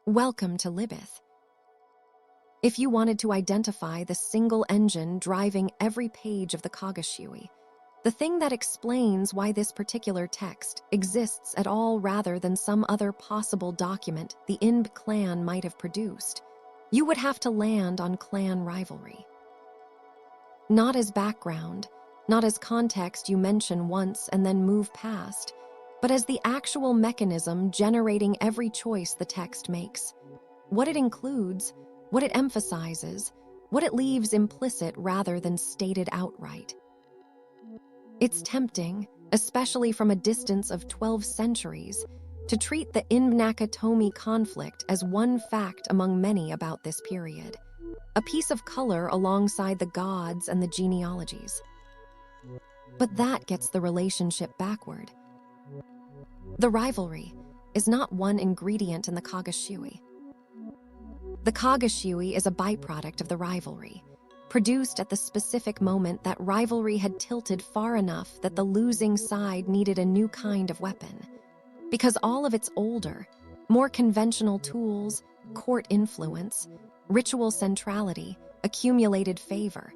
Welcome to Libyth. If you wanted to identify the single engine driving every page of the Kogo Shūi, the thing that explains why this particular text exists at all rather than some other possible document the Inbe clan might have produced, you would have to land on clan rivalry. Not as background, not as context you mention once and then move past, but as the actual mechanism generating every choice the text makes. What it includes, what it emphasizes, what it leaves implicit rather than stated outright. It's tempting, especially from a distance of 12 centuries, to treat the Inbe and Nakatomi conflict as one fact among many about this period, a piece of color alongside the gods and the genealogies. But that gets the relationship backward. The rivalry is not one ingredient in the Kogo Shūi. The Kogo Shūi is a byproduct of the rivalry, produced at the specific moment that rivalry had tilted far enough that the losing side needed a new kind of weapon, because all of its older, more conventional tools, court influence, ritual centrality, accumulated favor,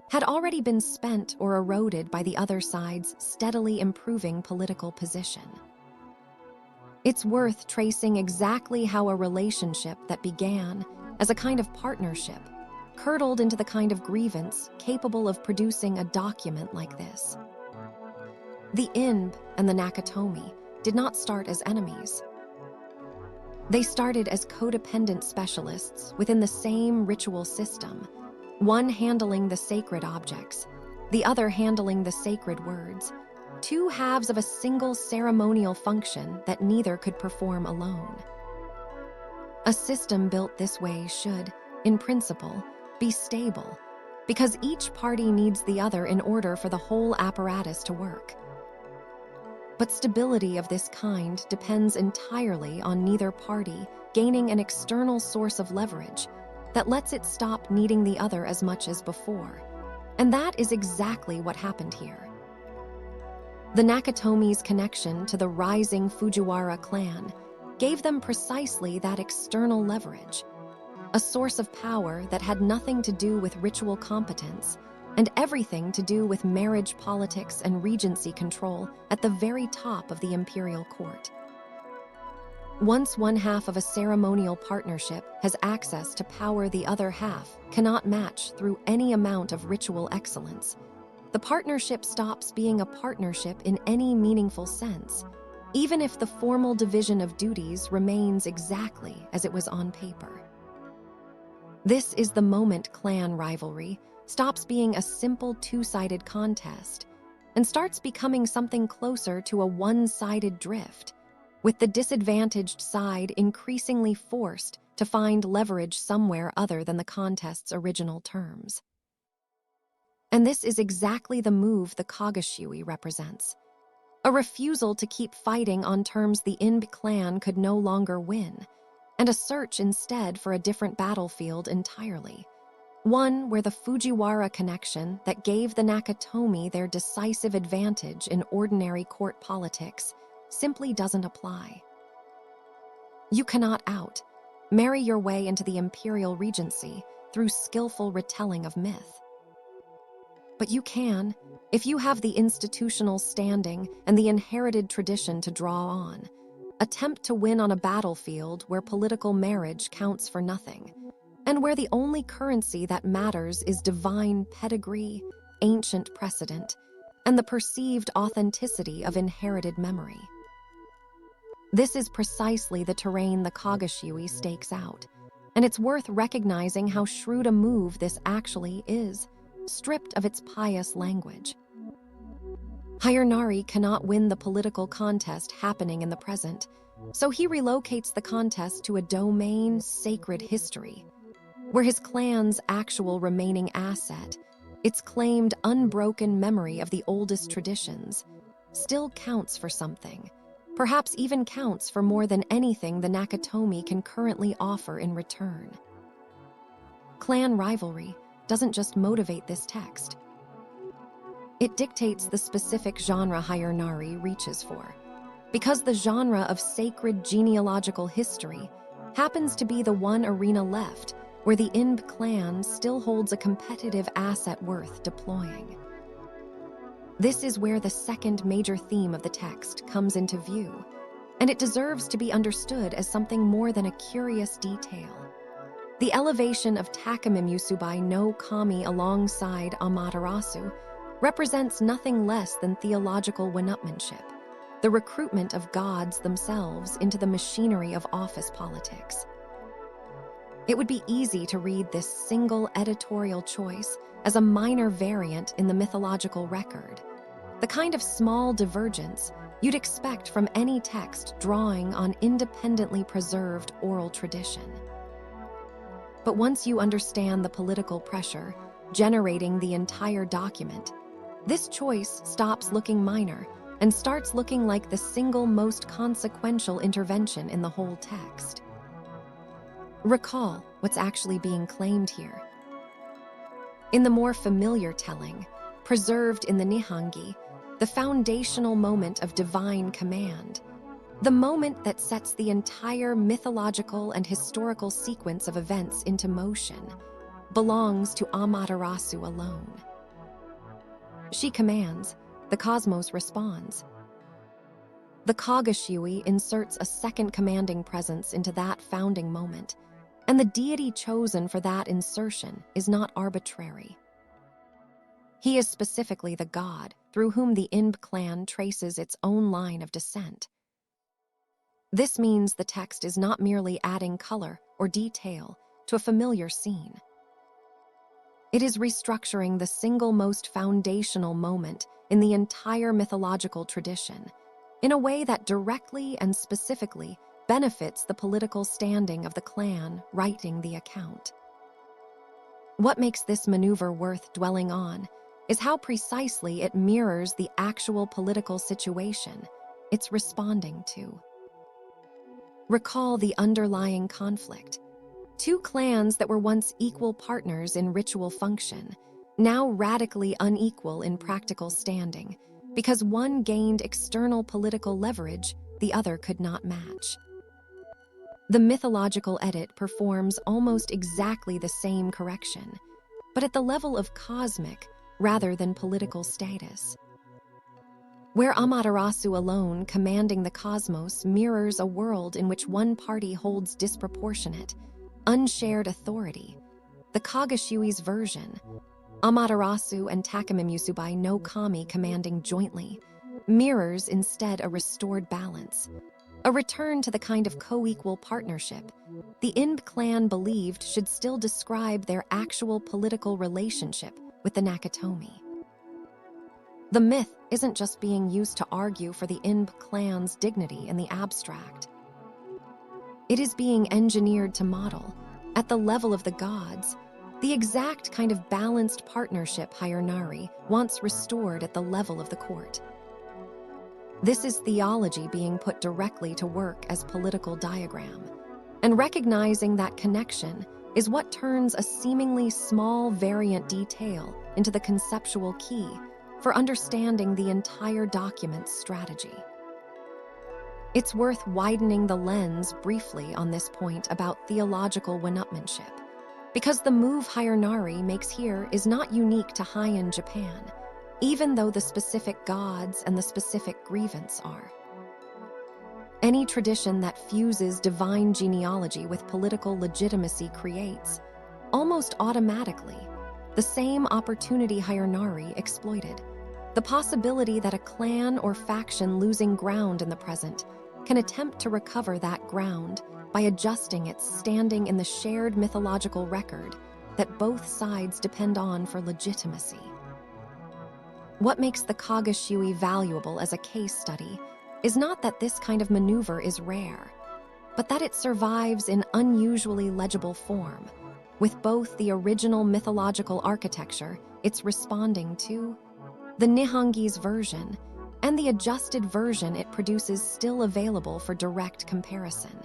had already been spent or eroded by the other side's steadily improving political position. It's worth tracing exactly how a relationship that began as a kind of partnership curdled into the kind of grievance capable of producing a document like this. The Inbe and the Nakatomi did not start as enemies. They started as codependent specialists within the same ritual system, one handling the sacred objects, the other handling the sacred words, two halves of a single ceremonial function that neither could perform alone. A system built this way should, in principle, be stable, because each party needs the other in order for the whole apparatus to work. But stability of this kind depends entirely on neither party gaining an external source of leverage that lets it stop needing the other as much as before. And that is exactly what happened here. The Nakatomi's connection to the rising Fujiwara clan gave them precisely that external leverage, a source of power that had nothing to do with ritual competence and everything to do with marriage politics and regency control at the very top of the imperial court. Once one half of a ceremonial partnership has access to power the other half cannot match through any amount of ritual excellence, the partnership stops being a partnership in any meaningful sense, even if the formal division of duties remains exactly as it was on paper. This is the moment clan rivalry stops being a simple two-sided contest and starts becoming something closer to a one-sided drift, with the disadvantaged side increasingly forced to find leverage somewhere other than the contest's original terms. And this is exactly the move the Kogo Shūi represents, a refusal to keep fighting on terms the Inbe clan could no longer win, and a search instead for a different battlefield entirely, one where the Fujiwara connection that gave the Nakatomi their decisive advantage in ordinary court politics simply doesn't apply. You cannot marry your way into the imperial regency through skillful retelling of myth. But you can, if you have the institutional standing and the inherited tradition to draw on, attempt to win on a battlefield where political marriage counts for nothing, and where the only currency that matters is divine pedigree, ancient precedent, and the perceived authenticity of inherited memory. This is precisely the terrain the Kogo Shūi stakes out, and it's worth recognizing how shrewd a move this actually is, stripped of its pious language. Hyarnari cannot win the political contest happening in the present, so he relocates the contest to a domain sacred history, where his clan's actual remaining asset, its claimed unbroken memory of the oldest traditions, still counts for something, perhaps even counts for more than anything the Nakatomi can currently offer in return. Clan rivalry doesn't just motivate this text. It dictates the specific genre Hyarnari reaches for, because the genre of sacred genealogical history happens to be the one arena left where the Inbe clan still holds a competitive asset worth deploying. This is where the second major theme of the text comes into view, and it deserves to be understood as something more than a curious detail. The elevation of Takamimyusubai no Kami alongside Amaterasu represents nothing less than theological one-upmanship, the recruitment of gods themselves into the machinery of office politics. It would be easy to read this single editorial choice as a minor variant in the mythological record, the kind of small divergence you'd expect from any text drawing on independently preserved oral tradition. But once you understand the political pressure generating the entire document, this choice stops looking minor and starts looking like the single most consequential intervention in the whole text. Recall what's actually being claimed here. In the more familiar telling, preserved in the Nihongi, the foundational moment of divine command, the moment that sets the entire mythological and historical sequence of events into motion, belongs to Amaterasu alone. She commands, the cosmos responds. The Kogo Shūi inserts a second commanding presence into that founding moment, and the deity chosen for that insertion is not arbitrary. He is specifically the god through whom the Inbe clan traces its own line of descent. This means the text is not merely adding color or detail to a familiar scene. It is restructuring the single most foundational moment in the entire mythological tradition in a way that directly and specifically benefits the political standing of the clan writing the account. What makes this maneuver worth dwelling on is how precisely it mirrors the actual political situation it's responding to. Recall the underlying conflict. Two clans that were once equal partners in ritual function, now radically unequal in practical standing, because one gained external political leverage the other could not match. The mythological edit performs almost exactly the same correction, but at the level of cosmic rather than political status. Where Amaterasu alone commanding the cosmos mirrors a world in which one party holds disproportionate, unshared authority, the Kogo Shūi's version, Amaterasu and Takamimyusubai no Kami commanding jointly, mirrors instead a restored balance, a return to the kind of co-equal partnership the Inbe clan believed should still describe their actual political relationship with the Nakatomi. The myth isn't just being used to argue for the Inbe clan's dignity in the abstract. It is being engineered to model, at the level of the gods, the exact kind of balanced partnership Hyernari wants restored at the level of the court. This is theology being put directly to work as political diagram, and recognizing that connection is what turns a seemingly small variant detail into the conceptual key for understanding the entire document's strategy. It's worth widening the lens briefly on this point about theological one-upmanship, because the move Hyernari makes here is not unique to Heian Japan, even though the specific gods and the specific grievance are. Any tradition that fuses divine genealogy with political legitimacy creates, almost automatically, the same opportunity Hyernari exploited, the possibility that a clan or faction losing ground in the present can attempt to recover that ground by adjusting its standing in the shared mythological record that both sides depend on for legitimacy. What makes the Kogo Shūi valuable as a case study is not that this kind of maneuver is rare, but that it survives in unusually legible form, with both the original mythological architecture it's responding to, the Nihongi's version, and the adjusted version it produces still available for direct comparison.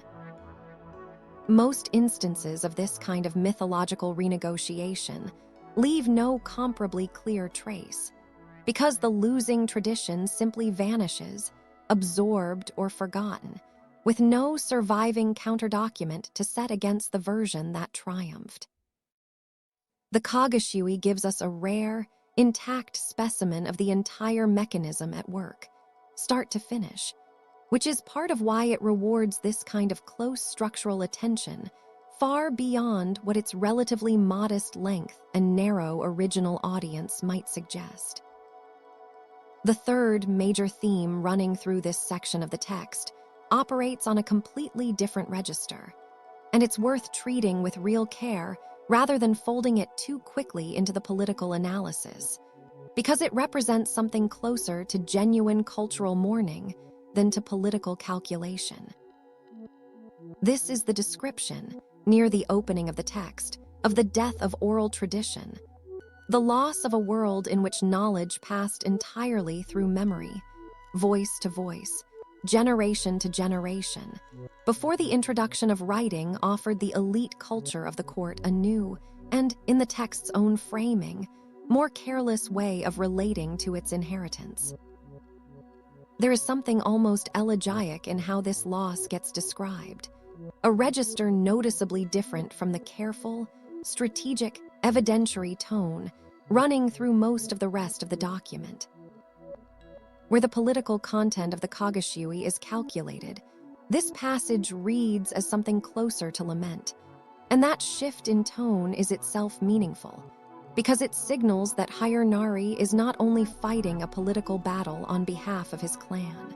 Most instances of this kind of mythological renegotiation leave no comparably clear trace, because the losing tradition simply vanishes, absorbed or forgotten, with no surviving counterdocument to set against the version that triumphed. The Kogo Shūi gives us a rare, intact specimen of the entire mechanism at work, start to finish, which is part of why it rewards this kind of close structural attention far beyond what its relatively modest length and narrow original audience might suggest. The third major theme running through this section of the text operates on a completely different register, and it's worth treating with real care rather than folding it too quickly into the political analysis, because it represents something closer to genuine cultural mourning than to political calculation. This is the description, near the opening of the text, of the death of oral tradition, the loss of a world in which knowledge passed entirely through memory, voice to voice, generation to generation, before the introduction of writing offered the elite culture of the court a new, and, in the text's own framing, more careless way of relating to its inheritance. There is something almost elegiac in how this loss gets described, a register noticeably different from the careful, strategic, evidentiary tone running through most of the rest of the document. Where the political content of the Kogo Shūi is calculated, this passage reads as something closer to lament, and that shift in tone is itself meaningful, because it signals that Nari is not only fighting a political battle on behalf of his clan.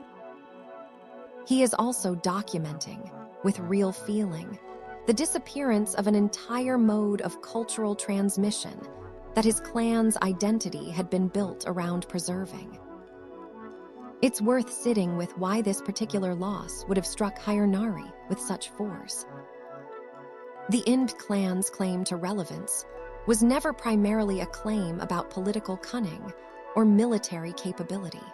He is also documenting, with real feeling, the disappearance of an entire mode of cultural transmission that his clan's identity had been built around preserving. It's worth sitting with why this particular loss would have struck Nari with such force. The Inbe clan's claim to relevance was never primarily a claim about political cunning or military capability.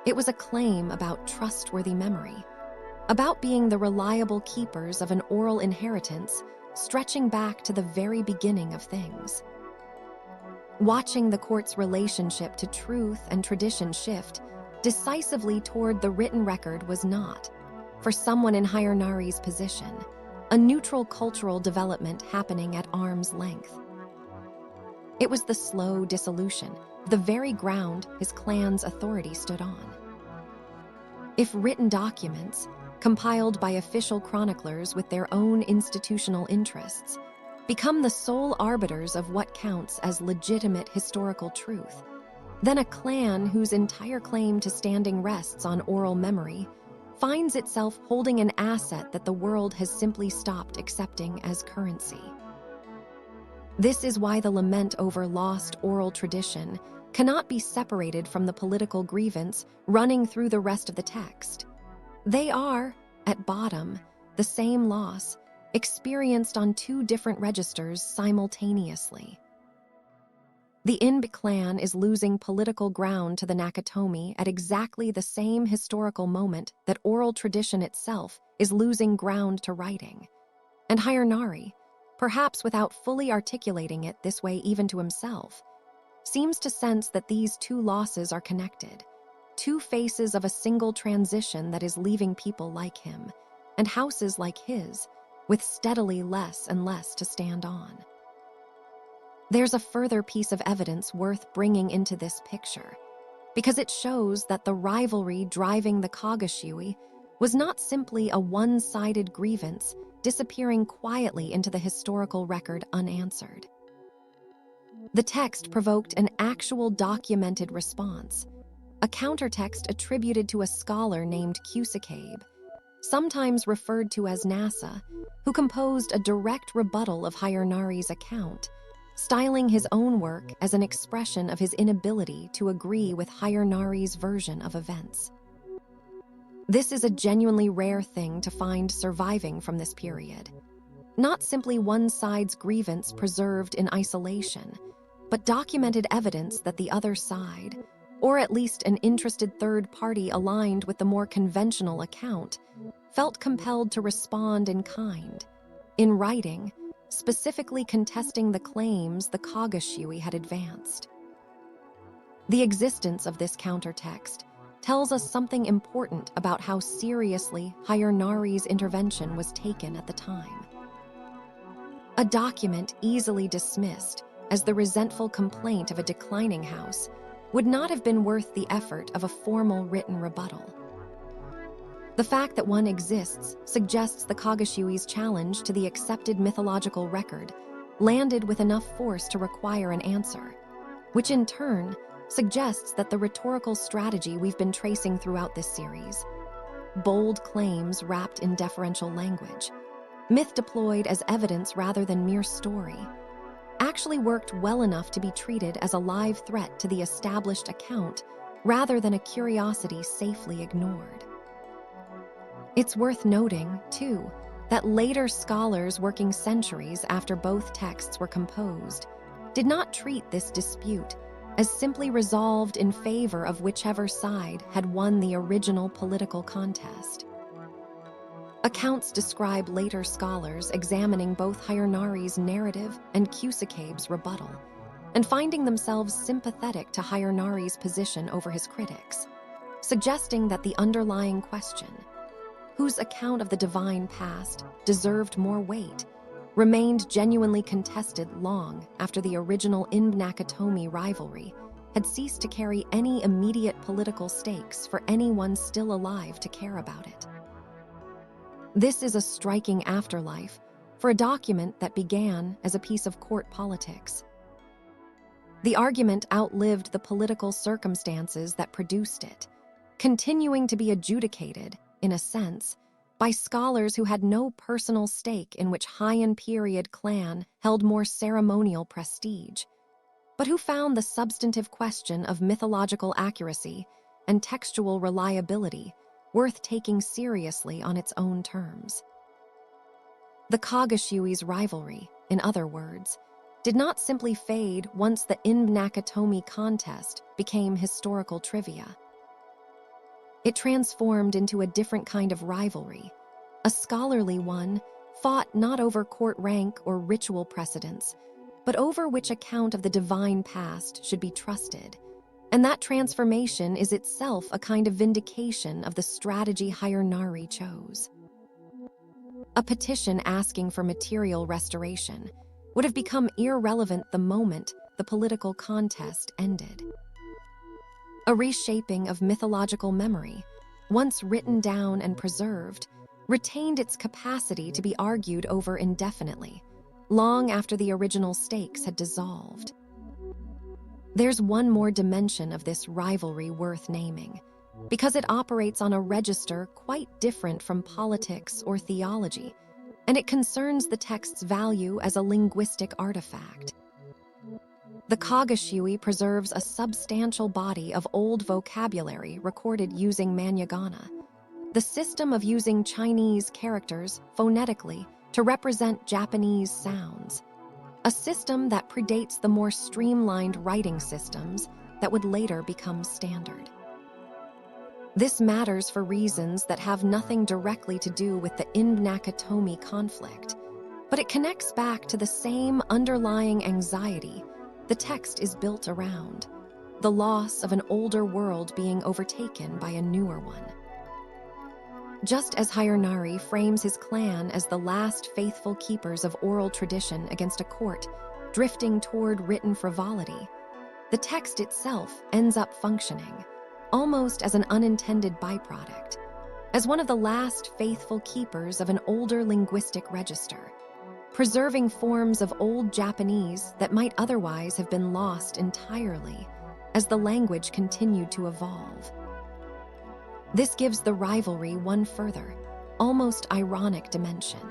It was a claim about trustworthy memory, about being the reliable keepers of an oral inheritance stretching back to the very beginning of things. Watching the court's relationship to truth and tradition shift decisively toward the written record was not, for someone in Nari's position, a neutral cultural development happening at arm's length. It was the slow dissolution, the very ground his clan's authority stood on. If written documents, compiled by official chroniclers with their own institutional interests, become the sole arbiters of what counts as legitimate historical truth, then a clan whose entire claim to standing rests on oral memory finds itself holding an asset that the world has simply stopped accepting as currency. This is why the lament over lost oral tradition cannot be separated from the political grievance running through the rest of the text. They are, at bottom, the same loss, experienced on two different registers simultaneously. The Inbe clan is losing political ground to the Nakatomi at exactly the same historical moment that oral tradition itself is losing ground to writing. And Nari, perhaps without fully articulating it this way even to himself, seems to sense that these two losses are connected, two faces of a single transition that is leaving people like him, and houses like his, with steadily less and less to stand on. There's a further piece of evidence worth bringing into this picture, because it shows that the rivalry driving the Kogo Shūi was not simply a one-sided grievance disappearing quietly into the historical record unanswered. The text provoked an actual documented response, a countertext attributed to a scholar named Kogo, sometimes referred to as NASA, who composed a direct rebuttal of Nari's account, styling his own work as an expression of his inability to agree with Nari's version of events. This is a genuinely rare thing to find surviving from this period. Not simply one side's grievance preserved in isolation, but documented evidence that the other side, or at least an interested third party aligned with the more conventional account, felt compelled to respond in kind, in writing, specifically contesting the claims the Kogo Shūi had advanced. The existence of this countertext tells us something important about how seriously Hayarnari's intervention was taken at the time. A document easily dismissed as the resentful complaint of a declining house would not have been worth the effort of a formal written rebuttal. The fact that one exists suggests the Kogo Shūi's challenge to the accepted mythological record landed with enough force to require an answer, which in turn suggests that the rhetorical strategy we've been tracing throughout this series, bold claims wrapped in deferential language, myth deployed as evidence rather than mere story, actually worked well enough to be treated as a live threat to the established account rather than a curiosity safely ignored. It's worth noting, too, that later scholars working centuries after both texts were composed did not treat this dispute as simply resolved in favor of whichever side had won the original political contest. Accounts describe later scholars examining both Hayarnari's narrative and Kusakabe's rebuttal, and finding themselves sympathetic to Hayarnari's position over his critics, suggesting that the underlying question, whose account of the divine past deserved more weight, remained genuinely contested long after the original Inbe and Nakatomi rivalry had ceased to carry any immediate political stakes for anyone still alive to care about it. This is a striking afterlife for a document that began as a piece of court politics. The argument outlived the political circumstances that produced it, continuing to be adjudicated, in a sense, by scholars who had no personal stake in which Heian period clan held more ceremonial prestige, but who found the substantive question of mythological accuracy and textual reliability worth taking seriously on its own terms. The Kogo Shūi's rivalry, in other words, did not simply fade once the Inbe and Nakatomi contest became historical trivia. It transformed into a different kind of rivalry, a scholarly one fought not over court rank or ritual precedence, but over which account of the divine past should be trusted. And that transformation is itself a kind of vindication of the strategy Hayarnari chose. A petition asking for material restoration would have become irrelevant the moment the political contest ended. A reshaping of mythological memory, once written down and preserved, retained its capacity to be argued over indefinitely, long after the original stakes had dissolved. There's one more dimension of this rivalry worth naming, because it operates on a register quite different from politics or theology, and it concerns the text's value as a linguistic artifact. The Kogo Shūi preserves a substantial body of old vocabulary recorded using Manyagana, the system of using Chinese characters phonetically to represent Japanese sounds, a system that predates the more streamlined writing systems that would later become standard. This matters for reasons that have nothing directly to do with the Inbe and Nakatomi conflict, but it connects back to the same underlying anxiety the text is built around, the loss of an older world being overtaken by a newer one. Just as Hayarnari frames his clan as the last faithful keepers of oral tradition against a court drifting toward written frivolity, the text itself ends up functioning, almost as an unintended byproduct, as one of the last faithful keepers of an older linguistic register, preserving forms of old Japanese that might otherwise have been lost entirely as the language continued to evolve. This gives the rivalry one further, almost ironic dimension.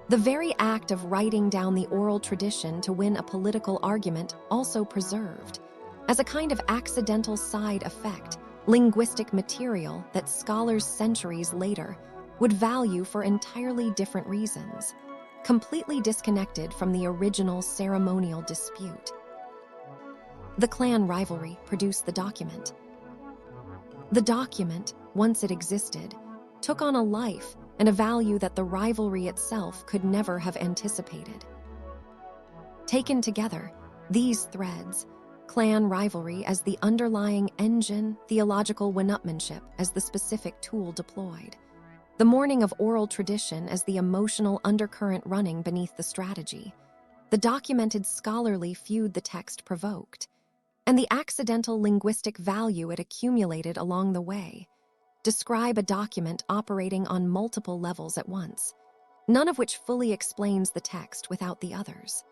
The very act of writing down the oral tradition to win a political argument also preserved, as a kind of accidental side effect, linguistic material that scholars centuries later would value for entirely different reasons, completely disconnected from the original ceremonial dispute. The clan rivalry produced the document. The document, once it existed, took on a life and a value that the rivalry itself could never have anticipated. Taken together, these threads, clan rivalry as the underlying engine, theological one-upmanship as the specific tool deployed, the mourning of oral tradition as the emotional undercurrent running beneath the strategy, the documented scholarly feud the text provoked, and the accidental linguistic value it accumulated along the way, describe a document operating on multiple levels at once, none of which fully explains the text without the others.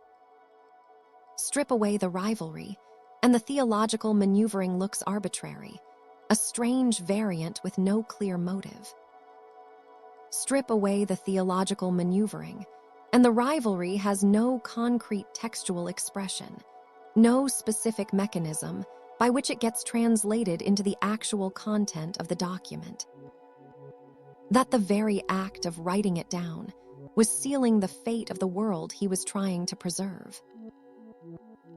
Strip away the rivalry, and the theological maneuvering looks arbitrary, a strange variant with no clear motive. Strip away the theological maneuvering, and the rivalry has no concrete textual expression, no specific mechanism by which it gets translated into the actual content of the document. That the very act of writing it down was sealing the fate of the world he was trying to preserve.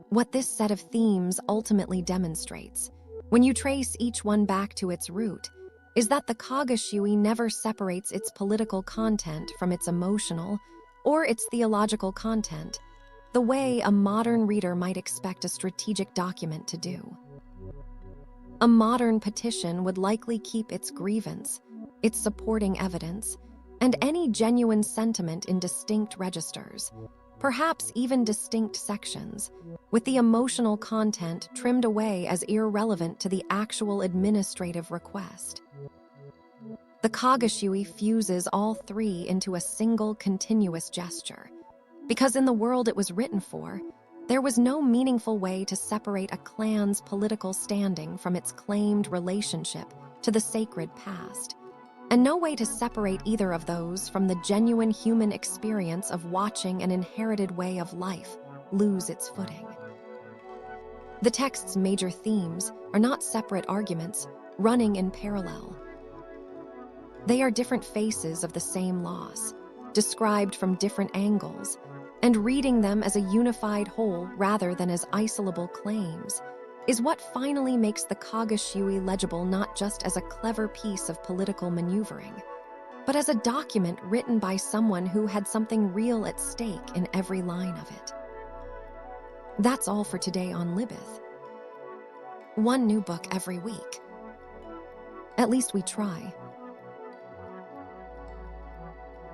What this set of themes ultimately demonstrates, when you trace each one back to its root, is that the Kogo Shūi never separates its political content from its emotional or its theological content, the way a modern reader might expect a strategic document to do. A modern petition would likely keep its grievance, its supporting evidence, and any genuine sentiment in distinct registers, perhaps even distinct sections, with the emotional content trimmed away as irrelevant to the actual administrative request. The Kogo Shūi fuses all three into a single continuous gesture, because in the world it was written for, there was no meaningful way to separate a clan's political standing from its claimed relationship to the sacred past, and no way to separate either of those from the genuine human experience of watching an inherited way of life lose its footing. The text's major themes are not separate arguments running in parallel. They are different faces of the same loss, described from different angles, and reading them as a unified whole rather than as isolable claims is what finally makes the Kogo Shūi legible not just as a clever piece of political maneuvering, but as a document written by someone who had something real at stake in every line of it. That's all for today on Libyth. One new book every week. At least we try.